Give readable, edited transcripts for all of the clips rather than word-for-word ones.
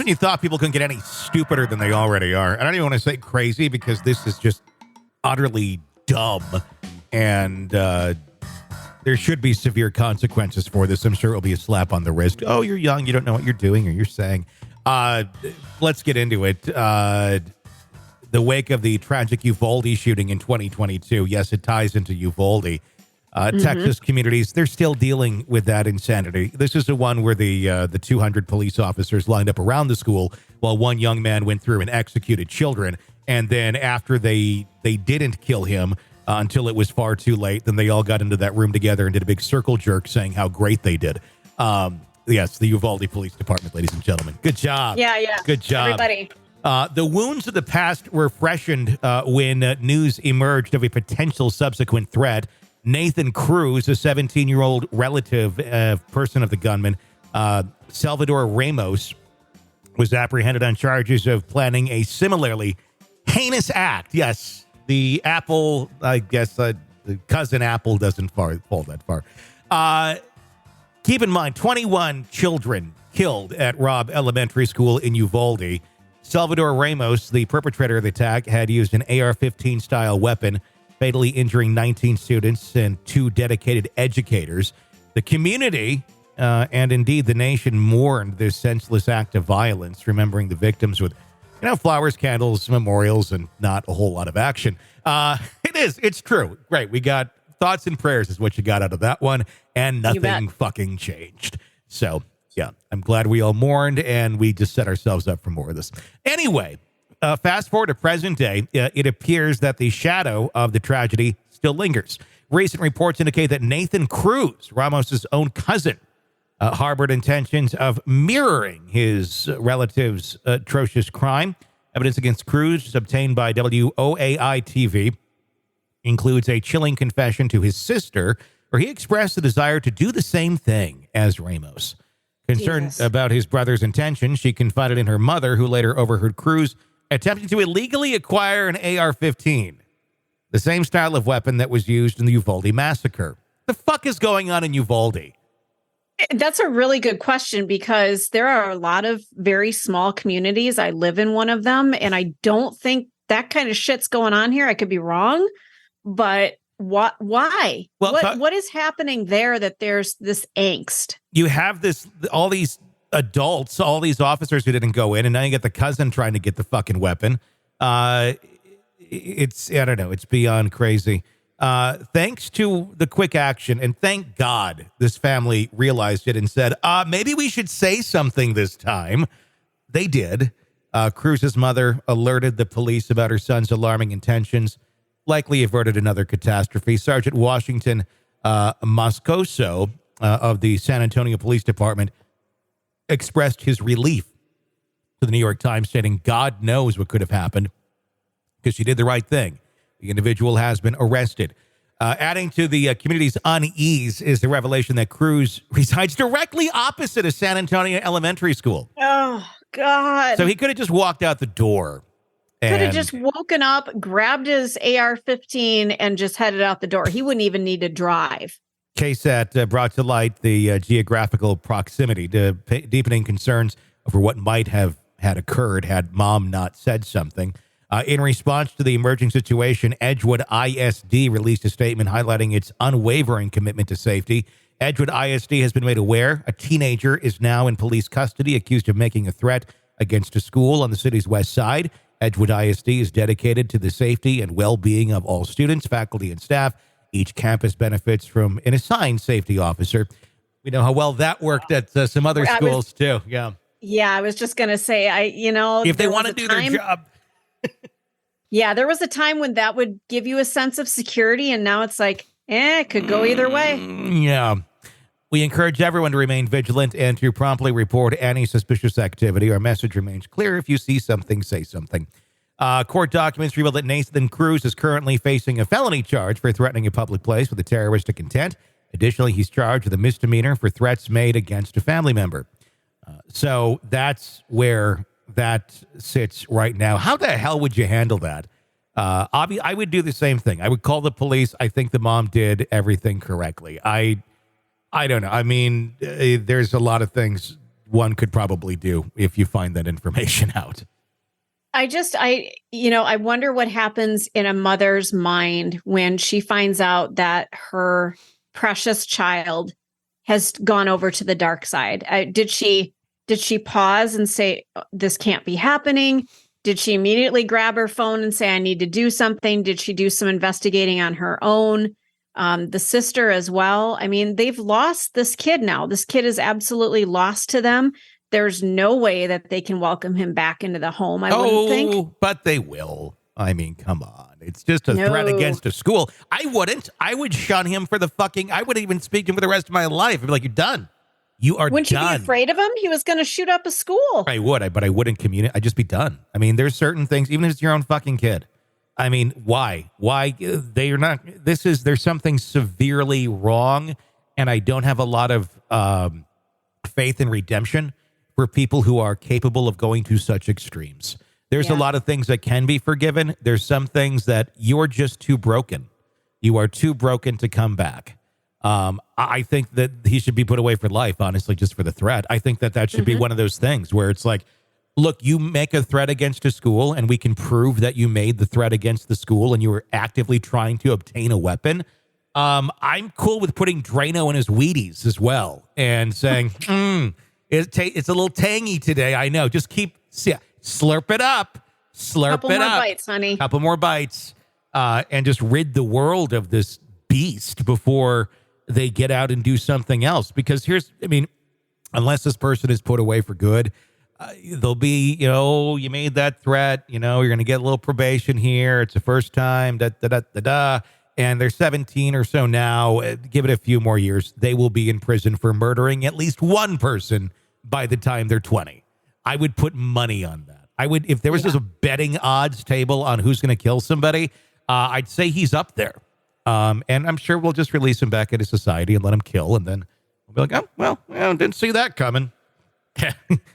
when you thought people couldn't get any stupider than they already are. I don't even want to say crazy because this is just utterly dumb. And there should be severe consequences for this. I'm sure it'll be a slap on the wrist. Oh, you're young. You don't know what you're doing or you're saying. Let's get into it. The wake of the tragic Uvalde shooting in 2022. Yes, it ties into Uvalde. Texas communities, they're still dealing with that insanity. This is the one where the 200 police officers lined up around the school while one young man went through and executed children. And then after they didn't kill him until it was far too late, then they all got into that room together and did a big circle jerk saying how great they did. Yes, the Uvalde Police Department, ladies and gentlemen. Good job. Yeah. Good job. Everybody. The wounds of the past were freshened when news emerged of a potential subsequent threat. Nathan Cruz, a 17-year-old relative person of the gunman, Salvador Ramos, was apprehended on charges of planning a similarly heinous act. Yes, the apple, I guess, the cousin apple doesn't fall that far. Keep in mind, 21 children killed at Robb Elementary School in Uvalde. Salvador Ramos, the perpetrator of the attack, had used an AR-15 style weapon, fatally injuring 19 students and 2 dedicated educators. The community and indeed the nation mourned this senseless act of violence, remembering the victims with, flowers, candles, memorials, and not a whole lot of action. It's true. Great. We got thoughts and prayers is what you got out of that one, and nothing fucking changed. So, yeah, I'm glad we all mourned, and we just set ourselves up for more of this. Anyway, fast forward to present day, it appears that the shadow of the tragedy still lingers. Recent reports indicate that Nathan Cruz, Ramos' own cousin, harbored intentions of mirroring his relative's atrocious crime. Evidence against Cruz, obtained by WOAI TV, includes a chilling confession to his sister, where he expressed the desire to do the same thing as Ramos. Concerned about his brother's intentions, she confided in her mother, who later overheard Cruz attempting to illegally acquire an AR-15, the same style of weapon that was used in the Uvalde massacre. The fuck is going on in Uvalde? That's a really good question, because there are a lot of very small communities. I live in one of them, and I don't think that kind of shit's going on here. I could be wrong, but why? Well, what is happening there that there's this angst? You have all these adults, all these officers who didn't go in, and now you get the cousin trying to get the fucking weapon. I don't know. It's beyond crazy. Thanks to the quick action, and thank God this family realized it and said, maybe we should say something this time. They did. Cruz's mother alerted the police about her son's alarming intentions, likely averted another catastrophe. Sergeant Washington Moscoso of the San Antonio Police Department expressed his relief to the New York Times, stating, God knows what could have happened because she did the right thing. The individual has been arrested. Adding to the community's unease is the revelation that Cruz resides directly opposite of San Antonio Elementary School. Oh, God. So he could have just walked out the door. Could have just woken up, grabbed his AR-15, and just headed out the door. He wouldn't even need to drive. KSAT brought to light the geographical proximity, deepening concerns over what might have had occurred had mom not said something. In response to the emerging situation, Edgewood ISD released a statement highlighting its unwavering commitment to safety. Edgewood ISD has been made aware a teenager is now in police custody, accused of making a threat against a school on the city's west side. Edgewood ISD is dedicated to the safety and well-being of all students, faculty, and staff. Each campus benefits from an assigned safety officer. We know how well that worked at some other schools, too. Yeah. Yeah, I was just going to say, if they want to do their job. Yeah, there was a time when that would give you a sense of security, and now it's like, it could go either way. Yeah. We encourage everyone to remain vigilant and to promptly report any suspicious activity. Our message remains clear. If you see something, say something. Court documents reveal that Nathan Cruz is currently facing a felony charge for threatening a public place with a terroristic intent. Additionally, he's charged with a misdemeanor for threats made against a family member. So that's where that sits right now. How the hell would you handle that? I would do the same thing. I would call the police. I think the mom did everything correctly. I don't know. I mean, there's a lot of things one could probably do if you find that information out. I wonder what happens in a mother's mind when she finds out that her precious child has gone over to the dark side. Did she pause and say, this can't be happening? Did she immediately grab her phone and say, I need to do something? Did she do some investigating on her own? The sister as well. I mean, they've lost this kid now. This kid is absolutely lost to them. There's no way that they can welcome him back into the home, I wouldn't think. But they will. I mean, come on. It's just a threat against a school. I wouldn't. I would shun him for I wouldn't even speak to him for the rest of my life. I'd be like, you're done. You are Wouldn't done. you be afraid of him? He was going to shoot up a school. I would, but I wouldn't communicate. I'd just be done. I mean, there's certain things, even if it's your own fucking kid. I mean, why? They are not, there's something severely wrong, and I don't have a lot of faith in redemption for people who are capable of going to such extremes. There's a lot of things that can be forgiven. There's some things that you're just too broken. You are too broken to come back. I think that he should be put away for life, honestly, just for the threat. I think that should be one of those things where it's like, look, you make a threat against a school and we can prove that you made the threat against the school and you were actively trying to obtain a weapon. I'm cool with putting Drano in his Wheaties as well and saying, it's a little tangy today. I know. Just slurp it up. Couple more bites, honey. Couple more bites. And just rid the world of this beast before they get out and do something else. Because unless this person is put away for good, they'll be, you made that threat, you're going to get a little probation here. It's the first time, and they're 17 or so now. Give it a few more years. They will be in prison for murdering at least one person by the time they're 20. I would put money on that. I would, if there was just a betting odds table on who's going to kill somebody, I'd say he's up there. And I'm sure we'll just release him back into society and let him kill. And then we'll be like, oh, well, didn't see that coming.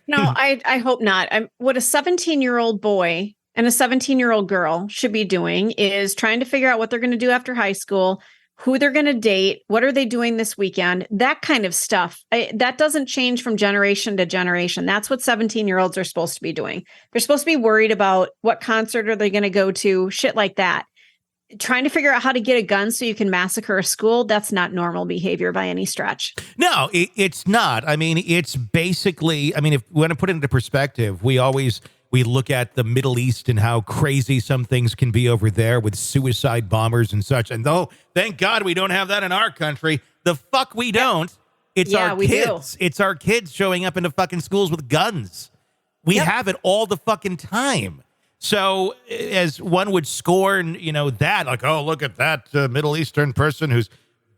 No, I hope not. What a 17-year-old boy and a 17-year-old girl should be doing is trying to figure out what they're going to do after high school, who they're going to date, what are they doing this weekend, that kind of stuff. That doesn't change from generation to generation. That's what 17-year-olds are supposed to be doing. They're supposed to be worried about what concert are they going to go to, shit like that. Trying to figure out how to get a gun so you can massacre a school, that's not normal behavior by any stretch. No, it's not. I mean, it's basically, if we want to put it into perspective, we look at the Middle East and how crazy some things can be over there with suicide bombers and such. And though, thank God we don't have that in our country. The fuck we don't. It's our kids. It's our kids showing up into fucking schools with guns. We have it all the fucking time. So as one would scorn, that, like, oh, look at that Middle Eastern person who's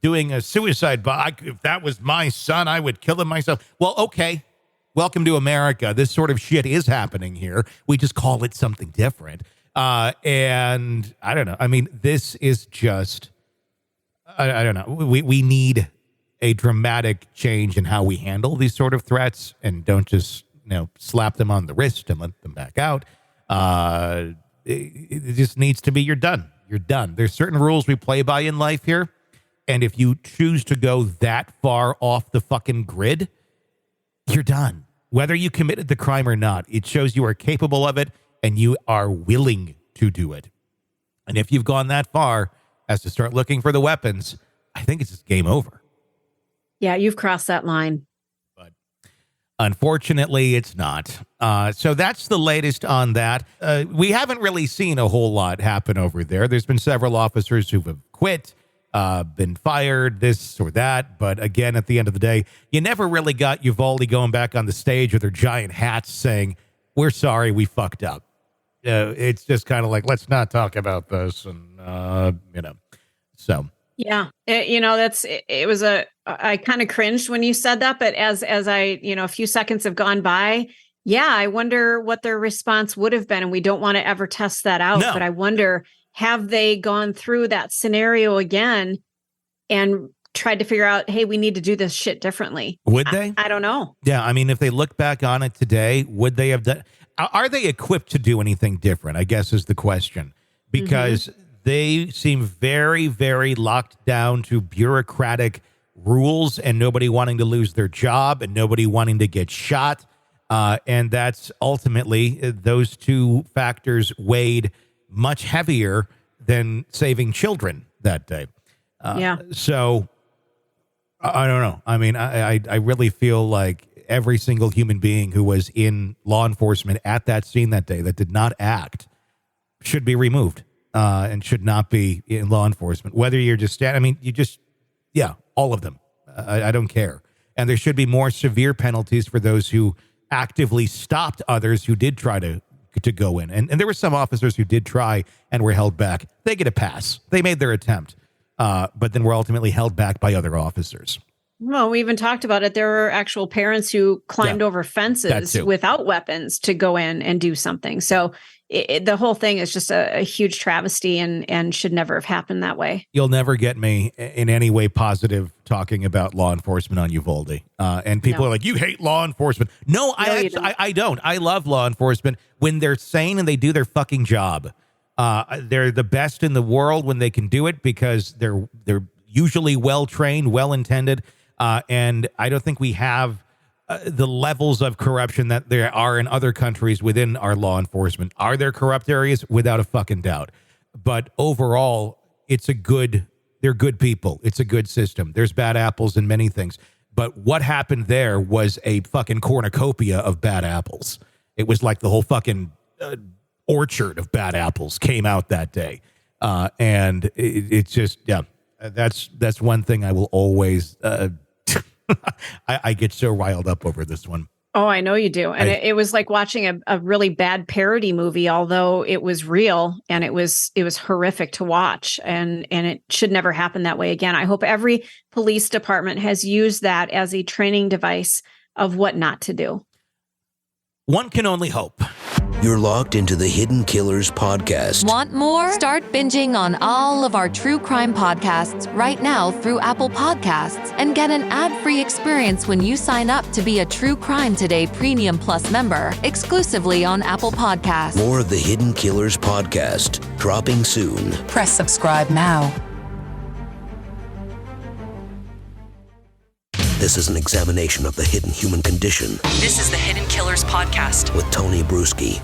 doing a suicide bomb. If that was my son, I would kill him myself. Well, okay. Welcome to America. This sort of shit is happening here. We just call it something different. And I don't know. This is just, I don't know. We need a dramatic change in how we handle these sort of threats and don't just, slap them on the wrist and let them back out. It just needs to be, you're done. You're done. There's certain rules we play by in life here. And if you choose to go that far off the fucking grid, you're done. Whether you committed the crime or not, it shows you are capable of it and you are willing to do it. And if you've gone that far as to start looking for the weapons, I think it's just game over. Yeah, you've crossed that line. But unfortunately, it's not. So that's the latest on that. We haven't really seen a whole lot happen over there. There's been several officers who have quit, been fired, this or that. But again, at the end of the day, you never really got Uvalde going back on the stage with their giant hats saying, we're sorry, we fucked up. It's just kind of like, let's not talk about this. And, so. Yeah. I kind of cringed when you said that, but as I, a few seconds have gone by, I wonder what their response would have been. And we don't want to ever test that out, but I wonder, have they gone through that scenario again and tried to figure out, hey, we need to do this shit differently? Would they? I don't know. Yeah. If they look back on it today, would they have done, are they equipped to do anything different? I guess is the question, because they seem very, very locked down to bureaucratic rules and nobody wanting to lose their job and nobody wanting to get shot. And that's ultimately those two factors weighed much heavier than saving children that day. So I don't know. I mean, I really feel like every single human being who was in law enforcement at that scene that day that did not act should be removed and should not be in law enforcement. Whether you're just, all of them. I don't care. And there should be more severe penalties for those who actively stopped others who did try to go in. And there were some officers who did try and were held back. They get a pass. They made their attempt, but then were ultimately held back by other officers. Well, we even talked about it. There were actual parents who climbed over fences without weapons to go in and do something. So the whole thing is just a huge travesty and should never have happened that way. You'll never get me in any way positive talking about law enforcement on Uvalde. And people are like, you hate law enforcement. No, I don't. I love law enforcement when they're sane and they do their fucking job. They're the best in the world when they can do it because they're usually well-trained, well-intended. And I don't think we have the levels of corruption that there are in other countries within our law enforcement. Are there corrupt areas? Without a fucking doubt. But overall, they're good people. It's a good system. There's bad apples in many things. But what happened there was a fucking cornucopia of bad apples. It was like the whole fucking orchard of bad apples came out that day. And it's just, that's one thing I will always, I get so riled up over this one. Oh, I know you do. And it was like watching a really bad parody movie, although it was real and it was horrific to watch. And it should never happen that way again. I hope every police department has used that as a training device of what not to do. One can only hope. You're locked into the Hidden Killers podcast. Want more? Start binging on all of our true crime podcasts right now through Apple Podcasts and get an ad-free experience when you sign up to be a True Crime Today Premium Plus member exclusively on Apple Podcasts. More of the Hidden Killers podcast dropping soon. Press subscribe now. This is an examination of the hidden human condition. This is the Hidden Killers podcast with Tony Brueski.